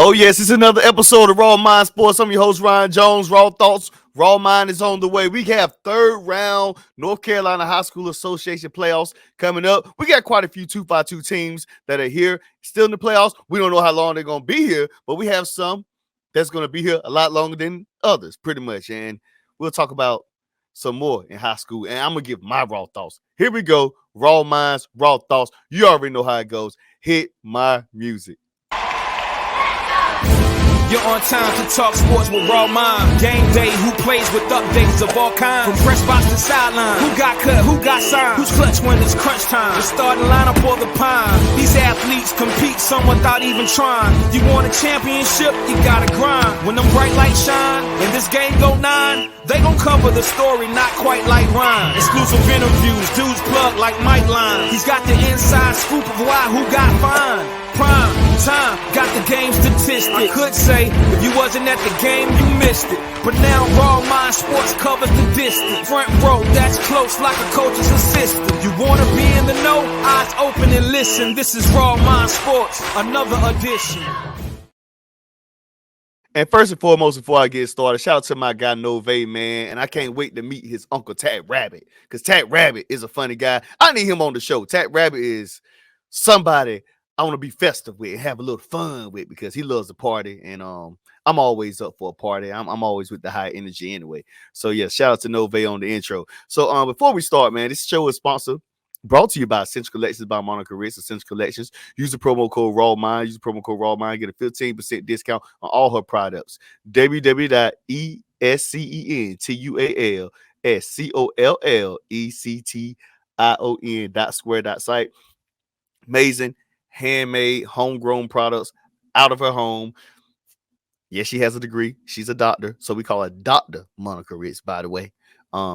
Oh, yes, it's another episode of Raw Mind Sports. I'm your host, Ryan Jones. Raw Thoughts, Raw Mind is on the way. We have third round North Carolina High School Association playoffs coming up. We got quite a few 2x2 teams that are here, still in the playoffs. We don't know how long they're going to be here, but we have some that's going to be here a lot longer than others, pretty much. And we'll talk about some more in high school. And I'm going to give my raw thoughts. Here we go. Raw Minds, Raw Thoughts. You already know how it goes. Hit my music. You're on time to talk sports with Raw Mind. Game day, who plays with updates of all kinds. From press box to sideline. Who got cut, who got signed. Who's clutch when it's crunch time. The starting lineup or the pine. These athletes compete, some without even trying. You want a championship, you gotta grind. When them bright lights shine, and this game go 9, they gon' cover the story, not quite like Ryan. Exclusive interviews, dudes plug like Mike Line. He's got the inside scoop of why, who got fined. Prime time, got the game statistics. I could say, if you wasn't at the game, you missed it. But now Raw Mind Sports covers the distance. Front row, that's close like a coach's assistant. You wanna be in the know? Eyes open and listen. This is Raw Mind Sports, another edition. And first and foremost, before I get started, shout out to my guy Nove, man. And I can't wait to meet his uncle Tat Rabbit, because Tat Rabbit is a funny guy. I need him on the show. Tat Rabbit is somebody I want to be festive with and have a little fun with, because he loves to party, and I'm always up for a party. I'm always with the high energy anyway. So yeah, shout out to Nove on the intro. So before we start, man, this show is brought to you by Central Collections by Monica Ritz of Central Collections. Use the promo code RAWMIND. Use the promo code RAWMIND. Get a 15% discount on all her products. www.escentscollections.site. Amazing handmade, homegrown products out of her home. Yes, she has a degree. She's a doctor, so we call her Dr. Monica Ritz, by the way.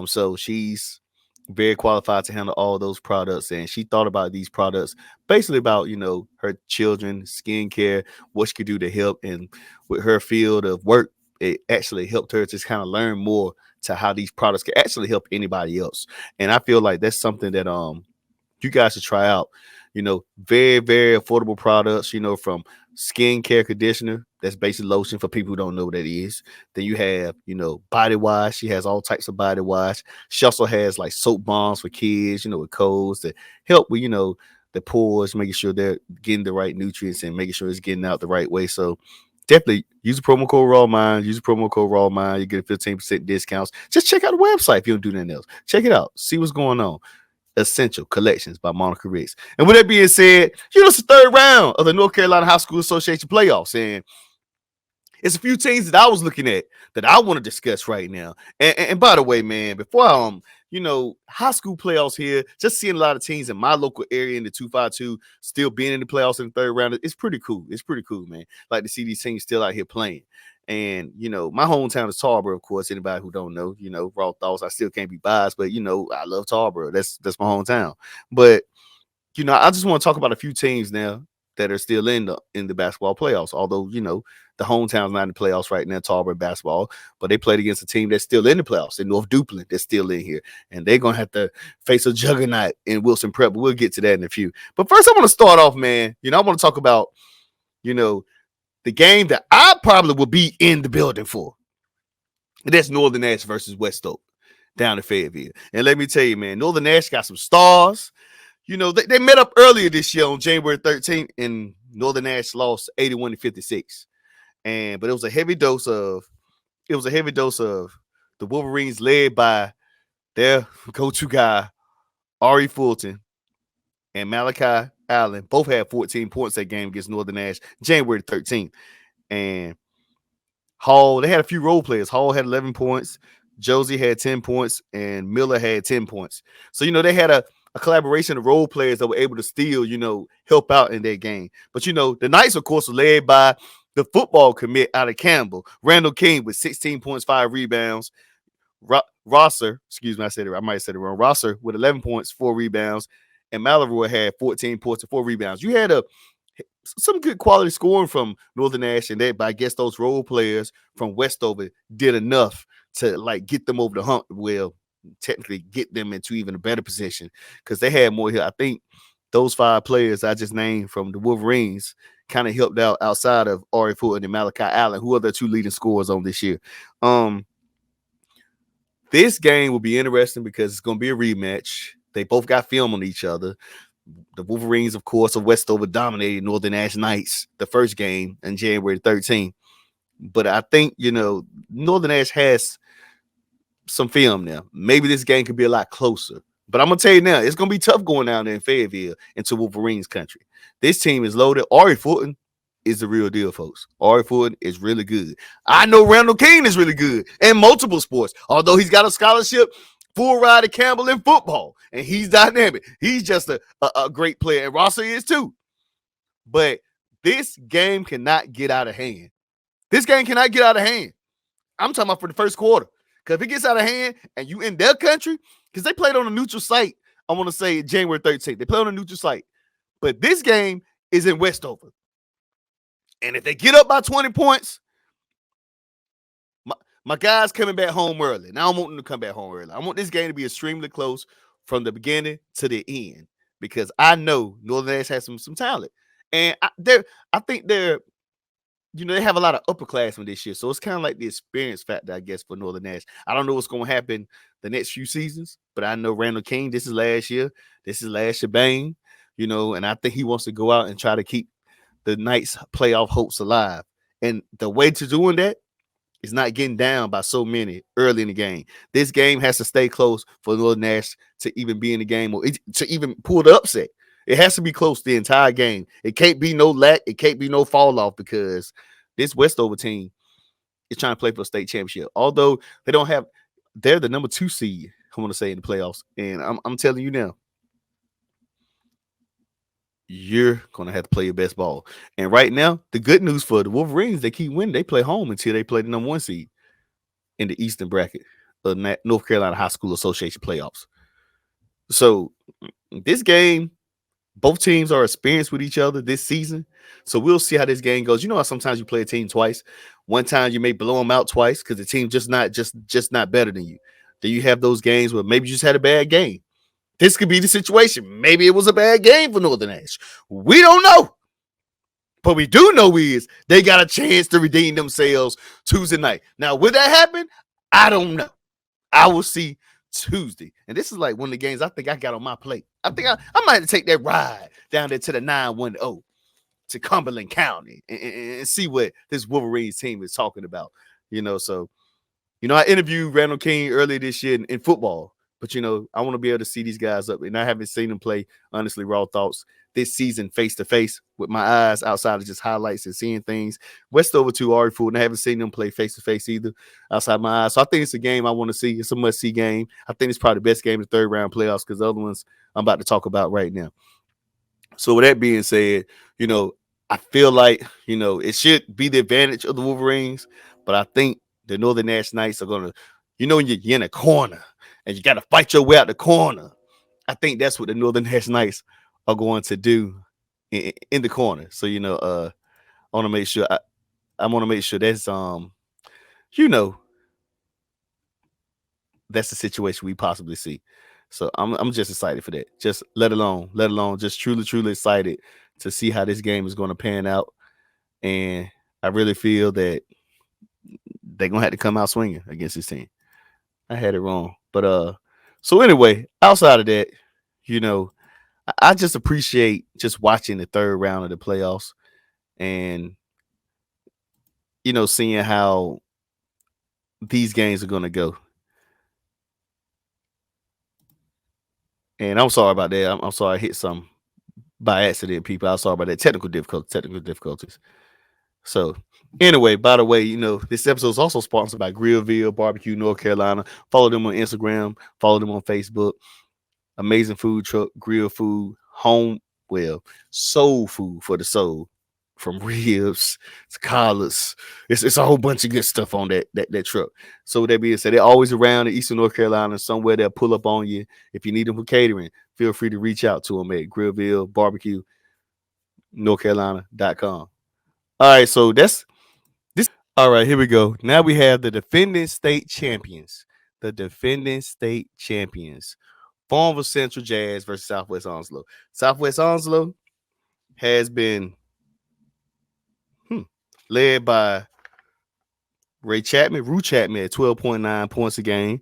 So she's very qualified to handle all those products, and she thought about these products basically about, her children, skincare, what she could do to help. And with her field of work, it actually helped her to kind of learn more to how these products can actually help anybody else. And I feel like that's something that you guys should try out. Very, very affordable products, from skincare conditioner. That's basically lotion for people who don't know what that is. Then you have, body wash. She has all types of body wash. She also has like soap bombs for kids, with colds to help with, the pores, making sure they're getting the right nutrients and making sure it's getting out the right way. So definitely use the promo code RAWMIND. Use the promo code RAWMIND. You get a 15% discounts. Just check out the website if you don't do nothing else. Check it out. See what's going on. Essential Collections by Monica Ritz. And with that being said, it's the third round of the North Carolina High School Association playoffs. And it's a few teams that I was looking at that I want to discuss right now. And by the way, man, before high school playoffs here, just seeing a lot of teams in my local area in the 252 still being in the playoffs in the third round, it's pretty cool. It's pretty cool, man. Like to see these teams still out here playing. And, my hometown is Tarboro, of course. Anybody who don't know, Raw Thoughts, I still can't be biased, but, I love Tarboro. That's my hometown. But, I just want to talk about a few teams now that are still in the basketball playoffs. Although, the hometown's not in the playoffs right now, Tarboro basketball, but they played against a team that's still in the playoffs in North Duplin. They're still in here. And they're going to have to face a juggernaut in Wilson Prep. But we'll get to that in a few. But first, I want to start off, man. I want to talk about, the game that I probably will be in the building for. And that's Northern Nash versus Westover down in Fayetteville. And let me tell you, man, Northern Nash got some stars. They met up earlier this year on January 13th, and Northern Nash lost 81-56. But it was a heavy dose of the Wolverines, led by their go-to guy, Ari Fulton, and Malachi Allen. Both had 14 points that game against Northern Nash, January 13th. And Hall, they had a few role players. Hall had 11 points. Josie had 10 points. And Miller had 10 points. So, they had a collaboration of role players that were able to still, help out in that game. But, the Knights, of course, were led by the football commit out of Campbell, Randall King, with 16 points, 5 rebounds. Rosser, excuse me, I might have said it wrong. Rosser with 11 points, 4 rebounds. And Mallory had 14 points and 4 rebounds. You had some good quality scoring from Northern Nash, and that, but I guess those role players from Westover did enough to get them over the hump. Well, technically get them into even a better position, because they had more here. I think those 5 players I just named from the Wolverines kind of helped out outside of Ari Fulton and Malachi Allen, who are the 2 leading scorers on this year. Um, this game will be interesting because it's going to be a rematch. They both got film on each other. The Wolverines, of course, of Westover dominated Northern Nash Knights the first game on January 13th. But I think, Northern Nash has some film now. Maybe this game could be a lot closer. But I'm gonna tell you now, it's gonna be tough going down there in Fayetteville into Wolverines country. This team is loaded. Ari Fulton is the real deal, folks. Ari Fulton is really good. I know Randall King is really good in multiple sports, although he's got a scholarship full ride at Campbell in football, and he's dynamic. He's just a great player, and Rosser is too. But this game cannot get out of hand. This game cannot get out of hand. I'm talking about for the first quarter. Because if it gets out of hand and you in their country, because they played on a neutral site, I want to say January 13th. They played on a neutral site. But this game is in Westover. And if they get up by 20 points, my guys coming back home early. Now I don't want them to come back home early. I want this game to be extremely close from the beginning to the end. Because I know Northern Nash has some talent. And I think they're they have a lot of upperclassmen this year. So it's kind of like the experience factor, I guess, for Northern Nash. I don't know what's going to happen the next few seasons, but I know Randall King, this is last year. This is last shebang, and I think he wants to go out and try to keep the Knights playoff hopes alive. And the way to doing that is not getting down by so many early in the game. This game has to stay close for Northern Nash to even be in the game or to even pull the upset. It has to be close the entire game. It can't be no lack. It can't be no fall off because this Westover team is trying to play for a state championship. Although they're the number 2 seed, I want to say, in the playoffs. And I'm telling you now, you're going to have to play your best ball. And right now, the good news for the Wolverines, they keep winning. They play home until they play the number 1 seed in the Eastern bracket of North Carolina High School Association playoffs. So this game, both teams are experienced with each other this season. So we'll see how this game goes. You know how sometimes you play a team twice. One time you may blow them out twice because the team just not better than you. Then you have those games where maybe you just had a bad game. This could be the situation. Maybe it was a bad game for Northern Nash. We don't know. But we do know is they got a chance to redeem themselves Tuesday night. Now, will that happen? I don't know. I will see Tuesday. And this is like one of the games I think I got on my plate. I think I might have to take that ride down there to the 910 to Cumberland County and see what this Wolverines team is talking about. So, I interviewed Randall King earlier this year in football, but, I want to be able to see these guys up. And I haven't seen them play, honestly, raw thoughts this season face to face with my eyes outside of just highlights and seeing things. Westover to Ari Fulton, and I haven't seen them play face to face either outside my eyes. So I think it's a game I want to see. It's a must see game. I think it's probably the best game in the 3rd round playoffs because the other ones I'm about to talk about right now. So with that being said, I feel like, it should be the advantage of the Wolverines, but I think the Northern Nash Knights are going to, when you're in a corner and you got to fight your way out the corner. I think that's what the Northern Nash Knights are going to do in the corner. So, I want to make sure I want to make sure that's that's the situation we possibly see. So I'm just excited for that. Just let alone just truly excited to see how this game is going to pan out. And I really feel that they're going to have to come out swinging against this team. I had it wrong. But so anyway, outside of that, I just appreciate just watching the 3rd round of the playoffs and seeing how these games are going to go. And I'm sorry about that. I'm sorry I hit some by accident, people. I'm sorry about that. Technical difficulties. So anyway, by the way, this episode is also sponsored by Grillville Barbecue, North Carolina. Follow them on Instagram. Follow them on Facebook. Amazing food truck, grill food, soul food for the soul. From ribs to collars. It's a whole bunch of good stuff on that truck. So with that being said, they're always around in Eastern North Carolina. Somewhere they'll pull up on you. If you need them for catering, feel free to reach out to them at Grillville Barbecue, NorthCarolina.com. All right, so this. All right, here we go. Now we have the defending state champions. The defending state champions Farmville Central Jazz versus Southwest Onslow. Southwest Onslow has been led by Rue Chapman at 12.9 points a game.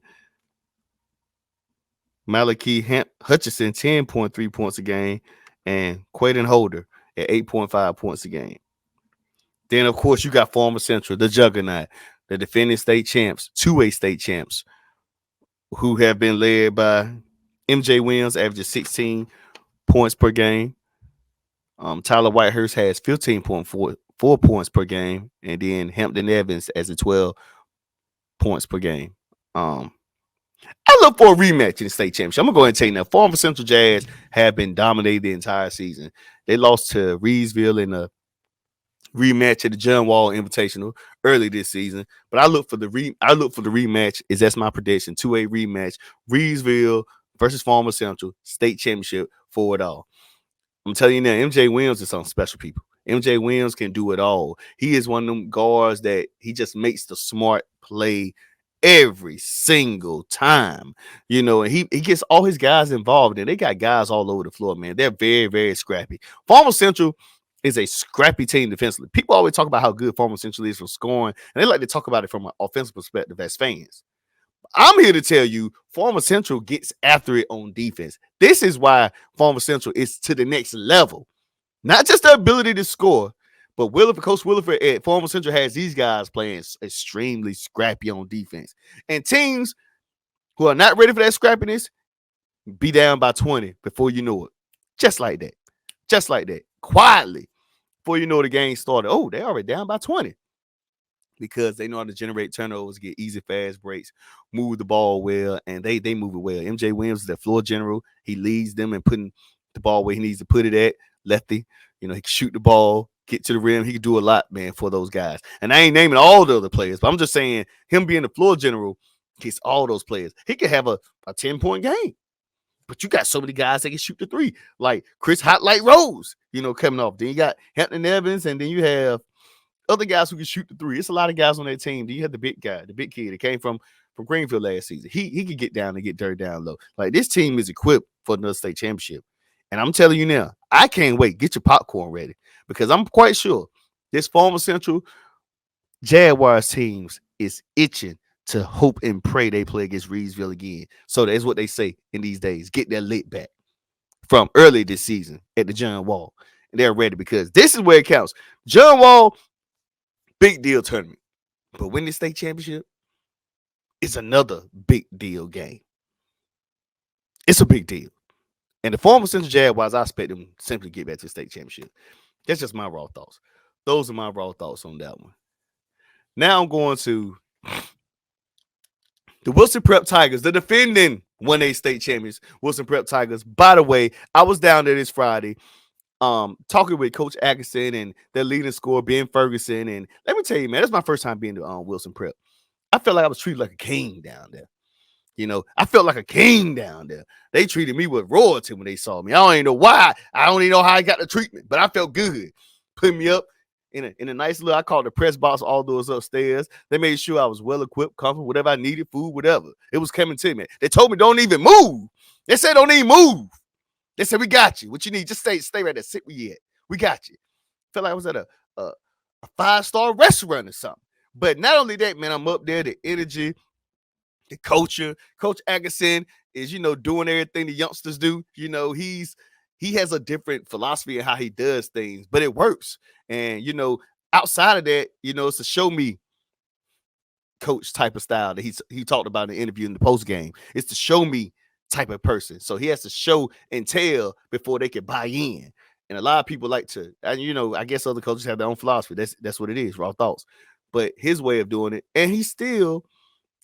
Malachi Hutchison, 10.3 points a game. And Quaden Holder at 8.5 points a game. Then, of course, you got Farmville Central, the juggernaut, the defending state champs, 2A state champs, who have been led by MJ Williams, averaging 16 points per game. Tyler Whitehurst has 15.4 points per game, and then Hampton Evans as a 12 points per game. I look for a rematch in the state championship. I'm gonna go ahead and tell you now. Farmville Central Jazz have been dominating the entire season. They lost to Reedsville in a rematch at the John Wall Invitational early this season. But I look for the rematch. That's my prediction. 2A rematch. Reedsville versus Farmville Central state championship for it all. I'm telling you now, MJ Williams is some special people. MJ Williams can do it all. He is one of them guards that he just makes the smart play every single time, and he gets all his guys involved, and they got guys all over the floor, man. They're very, very scrappy. Farmville Central is a scrappy team defensively. People always talk about how good Farmville Central is from scoring, and they like to talk about it from an offensive perspective as fans. I'm here to tell you, Farmville Central gets after it on defense. This is why Farmville Central is to the next level. Not just the ability to score, but Coach Williford at Farmville Central has these guys playing extremely scrappy on defense. And teams who are not ready for that scrappiness be down by 20 before you know it. Just like that. Just like that. Quietly. Before you know the game started. Oh, they're already down by 20. Because they know how to generate turnovers, get easy, fast breaks, move the ball well, and they move it well. MJ Williams is their floor general. He leads them in putting the ball where he needs to put it at. Lefty, he can shoot the ball, get to the rim. He can do a lot, man, for those guys. And I ain't naming all the other players, but I'm just saying him being the floor general gets all those players. He could have a 10-point game. But you got so many guys that can shoot the three, like Chris Hot Light Rose, coming off. Then you got Hampton Evans, and then you have other guys who can shoot the three. It's a lot of guys on that team. Then you have the big guy, the big kid that came from Greenfield last season. He could get down and get dirt down low. Like, this team is equipped for another state championship. And I'm telling you now, I can't wait. Get your popcorn ready, because I'm quite sure this Farmville Central Jaguars teams is itching to hope and pray they play against Reedsville again. So that's what they say in these days. Get their lit back from early this season at the John Wall. And they're ready, because this is where it counts. John Wall, big deal tournament. But winning the state championship is another big deal game. It's a big deal. And the Farmville Central Jaguars, I expect them simply get back to the state championship. That's just my raw thoughts. Those are my raw thoughts on that one. Now I'm going to the Wilson Prep Tigers, the defending 1A state champions, Wilson Prep Tigers. By the way, I was down there this Friday talking with Coach Atkinson and their leading scorer, Ben Ferguson. And let me tell you, man, that's my first time being to Wilson Prep. I felt like I was treated like a king down there. I felt like a king down there. They treated me with royalty when they saw me. I don't even know why. I don't even know how I got the treatment, but I felt good. Put me up in a nice little, I call it the press box, all those upstairs. They made sure I was well equipped, comfortable, whatever I needed, food, whatever. It was coming to me. They told me don't even move. They said don't even move. They said, we got you. What you need, just stay right there. Sit where you at. We got you. Felt like I was at a 5-star restaurant or something. But not only that, man, I'm up there, the energy, the culture. Coach Atkinson is, doing everything the youngsters do. He has a different philosophy of how he does things, but it works. And, outside of that, it's a show me coach type of style that he talked about in the interview in the post game. It's the show me type of person. So he has to show and tell before they can buy in. And a lot of people like to, and I guess other coaches have their own philosophy. That's what it is, raw thoughts. But his way of doing it, and he still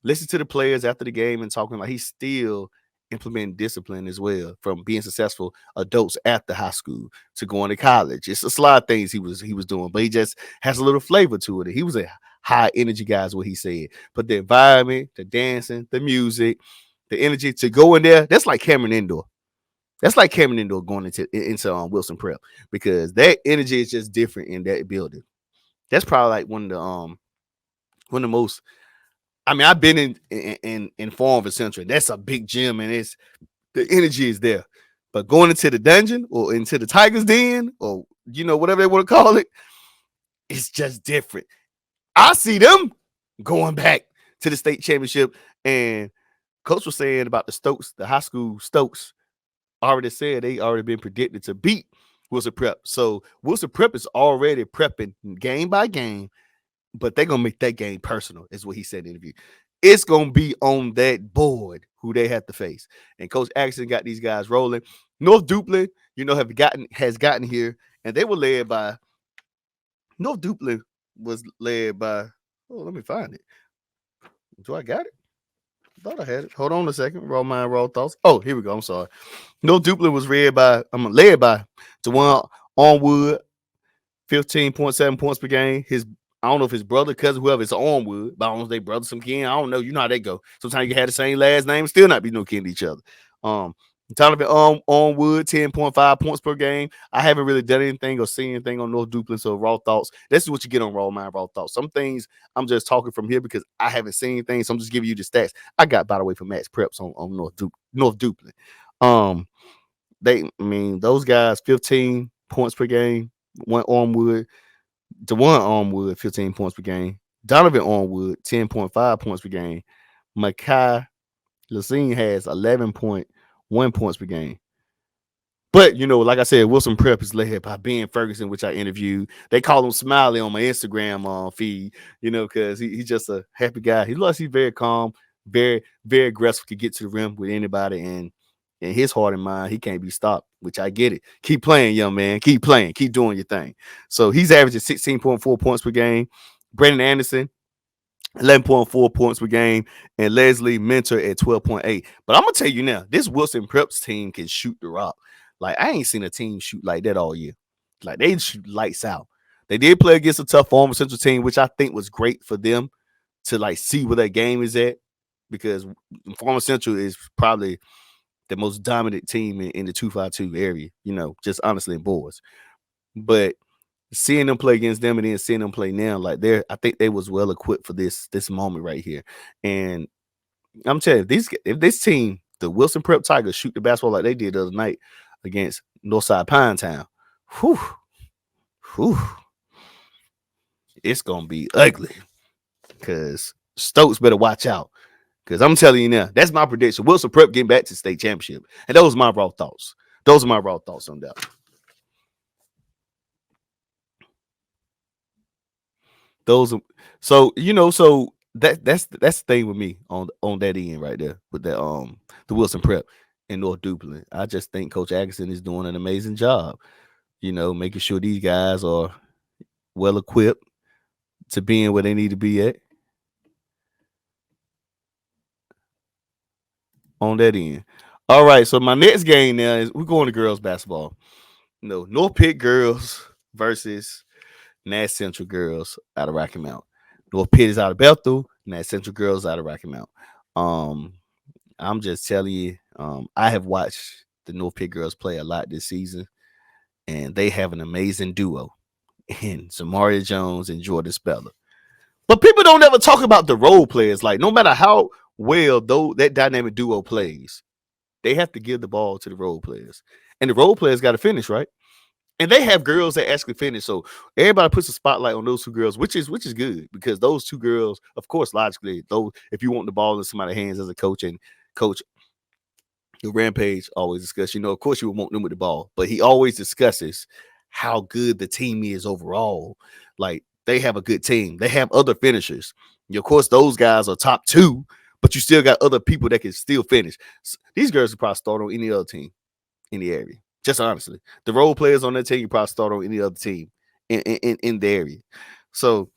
listen to the players after the game and talking like he's still implementing discipline as well, from being successful adults after high school to going to college. It's a lot of things he was doing, but he just has a little flavor to it. He was a high energy guy, is what he said. But the environment, the dancing, the music, the energy to go in there, that's like Cameron Indoor. That's like Cameron Indoor going into Wilson Prep, because that energy is just different in that building. That's probably like one of the most. I mean, I've been in Farmville Central. That's a big gym, and The energy is there. But going into the dungeon or into the Tiger's Den or whatever they want to call it, it's just different. I see them going back to the state championship. And Coach was saying about the Stokes, the high school Stokes, already said they already been predicted to beat Wilson Prep. So Wilson Prep is already prepping game by game, but they're gonna make that game personal, is what he said in the interview. It's gonna be on that board who they have to face. And Coach Atkinson got these guys rolling. North Duplin, has gotten here, and they were led by North Duplin was led by. Oh, let me find it. Do I got it? I thought I had it. Hold on a second. Raw mind, raw thoughts. Oh, here we go. I'm sorry. North Duplin was led by Jawan Onwood, 15.7 points per game. I don't know if his brother, cousin, whoever, it's Onwood, but I don't know if they brother some kin. I don't know. You know how they go. Sometimes you can have the same last name, still not be no kin to each other. Donovan Onwood, 10.5 points per game. I haven't really done anything or seen anything on North Duplin, so raw thoughts. This is what you get on Raw Mind, Raw Thoughts. Some things I'm just talking from here because I haven't seen anything, so I'm just giving you the stats I got, by the way, from Max Preps on North Duplin. Those guys, 15 points per game. Jawan Onwood, 15 points per game. Donovan Onwood, 10.5 points per game. Makai Lacine has 11.1 points per game. But, like I said, Wilson Prep is led by Ben Ferguson, which I interviewed. They call him Smiley on my Instagram feed, because he's just a happy guy. He's very calm, very, very aggressive, can get to the rim with anybody. And in his heart and mind, he can't be stopped, which I get it. Keep playing, young man. Keep playing. Keep doing your thing. So he's averaging 16.4 points per game. Brandon Anderson, 11.4 points per game, and Leslie Mentor at 12.8. But I'm gonna tell you now, this Wilson Preps team can shoot the rock. Like, I ain't seen a team shoot like that all year. Like, they shoot lights out. They did play against a tough Farmville Central team, which I think was great for them to see where their game is at, because Farmville Central is probably the most dominant team in the 252 area. Just honestly in boys. But seeing them play against them and then seeing them play now, I think they was well equipped for this moment right here. And I'm telling you, if this team, the Wilson Prep Tigers, shoot the basketball like they did the other night against Northside Pinetown, it's gonna be ugly. Because Stokes better watch out. Because I'm telling you now, that's my prediction. Wilson Prep getting back to the state championship. And those are my raw thoughts. Those are my raw thoughts on that. That's the thing with me on that end right there with that the Wilson Prep in North Duplin. I just think Coach Atkinson is doing an amazing job, making sure these guys are well equipped to being where they need to be at on that end. All right, so my next game now is we're going to girls basketball. North Pitt girls versus Nash Central girls out of Rocky Mount. North Pitt is out of Bethel. Nash Central girls out of Rocky Mount. I'm just telling you, I have watched the North Pitt girls play a lot this season, and they have an amazing duo in Zamaria Jones and Jordan Speller. But people don't ever talk about the role players. Like, no matter how well though that dynamic duo plays, they have to give the ball to the role players, and the role players got to finish, right? And they have girls that actually finish. So everybody puts a spotlight on those two girls, which is good, because those two girls, of course, logically, though, if you want the ball in somebody's hands as a coach, and Coach the Rampage always discuss, of course you would want them with the ball, but he always discusses how good the team is overall. Like, they have a good team. They have other finishers. Of course, those guys are top two, but you still got other people that can still finish. So these girls could probably start on any other team in the area. Just honestly, the role players on that team, you probably start on any other team in the area. So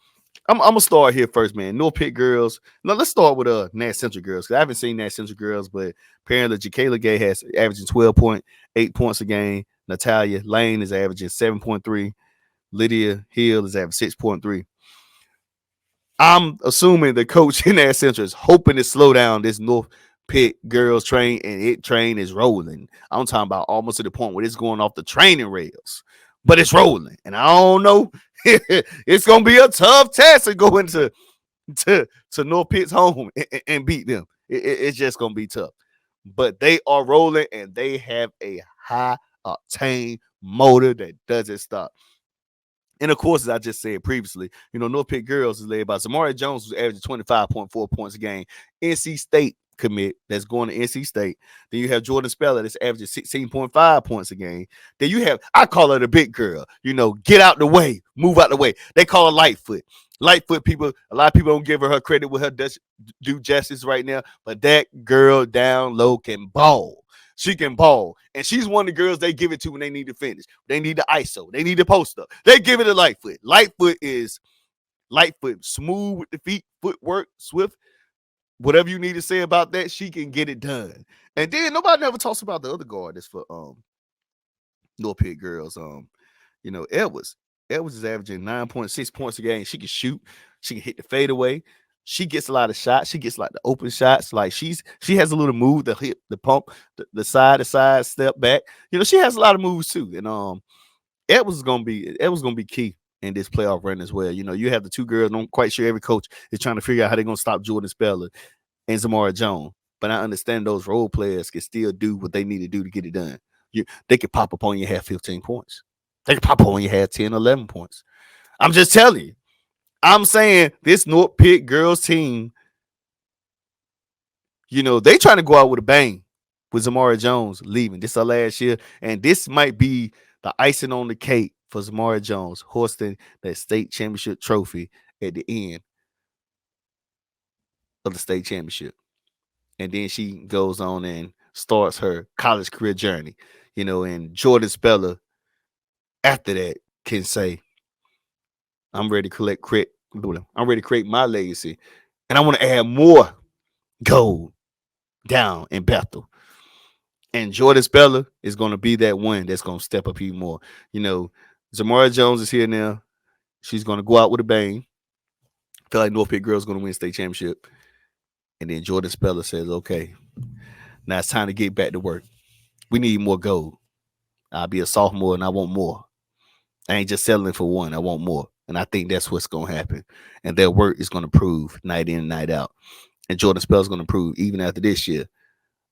I'm gonna start here first, man. North Pitt girls. Now let's start with Nash Central girls, because I haven't seen Nash Central girls, but apparently Jacayla Gay has averaging 12.8 points a game. Natalia Lane is averaging 7.3. Lydia Hill is averaging 6.3. I'm assuming the coach in Nash Central is hoping to slow down this North Pitt girls train, and it train is rolling. I'm talking about almost to the point where it's going off the training rails, but it's rolling. And I don't know, it's gonna be a tough task to go into North Pitt's home and beat them. It's just gonna be tough. but they are rolling and they have a high octane motor that doesn't stop. And of course, as I just said previously, North Pitt girls is led by Zamari Jones, who's averaging 25.4 points a game. NC State commit that's going to NC State. Then you have Jordan Speller that's averaging 16.5 points a game. Then you have, I call her the big girl, get out the way, move out the way. They call her Lightfoot. Lightfoot people, a lot of people don't give her credit with her do justice right now, but that girl down low can ball. She can ball. And she's one of the girls they give it to when they need to finish. They need the ISO. They need the post up. They give it to Lightfoot. Lightfoot is Lightfoot, smooth with the feet, footwork, swift. Whatever you need to say about that, she can get it done. And then nobody never talks about the other guard that's for North Pitt girls. Edwards. Edwards is averaging 9.6 points a game. She can shoot. She can hit the fadeaway. She gets a lot of shots. She gets like the open shots. Like she has a little move, the hip, the pump, the side to side, step back. She has a lot of moves too. And Edwards is gonna be key in this playoff run as well. You have the two girls. I'm quite sure every coach is trying to figure out how they're gonna stop Jordan Speller and Zamara Jones. But I understand those role players can still do what they need to do to get it done. They could pop up on you, have 15 points. They could pop up on you, have 10, 11 points. I'm just telling you. I'm saying this North Pitt girls team, they trying to go out with a bang with Zamara Jones leaving. This is her last year, and this might be the icing on the cake for Zamara Jones hosting that state championship trophy at the end of the state championship. And then she goes on and starts her college career journey, and Jordan Speller after that can say, I'm ready to I'm ready to create my legacy. And I want to add more gold down in Bethel. And Jordan Speller is going to be that one that's going to step up even more. Zamara Jones is here now. She's going to go out with a bang. I feel like North Pitt girls going to win state championship. And then Jordan Speller says, okay, now it's time to get back to work. We need more gold. I'll be a sophomore and I want more. I ain't just settling for one. I want more. And I think that's what's going to happen. And their work is going to prove night in and night out. And Jordan Spell's going to prove even after this year,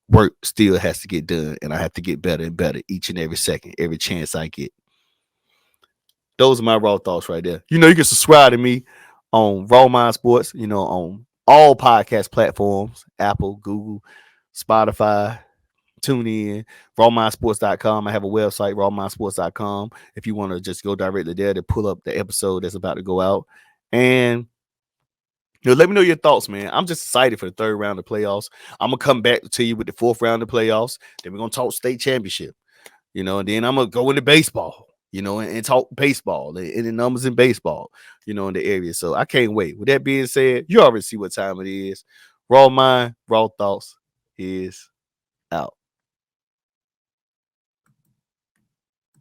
work still has to get done. And I have to get better and better each and every second, every chance I get. Those are my raw thoughts right there. You can subscribe to me on Raw Mind Sports, on all podcast platforms, Apple, Google, Spotify, TuneIn, rawmindsports.com. I have a website, rawmindsports.com. If you want to just go directly there to pull up the episode that's about to go out. And let me know your thoughts, man. I'm just excited for the third round of playoffs. I'm going to come back to you with the fourth round of playoffs. Then we're going to talk state championship, and then I'm going to go into baseball, and talk baseball and the numbers in baseball, in the area. So I can't wait. With that being said, you already see what time it is. Raw Mind, Raw Thoughts is out.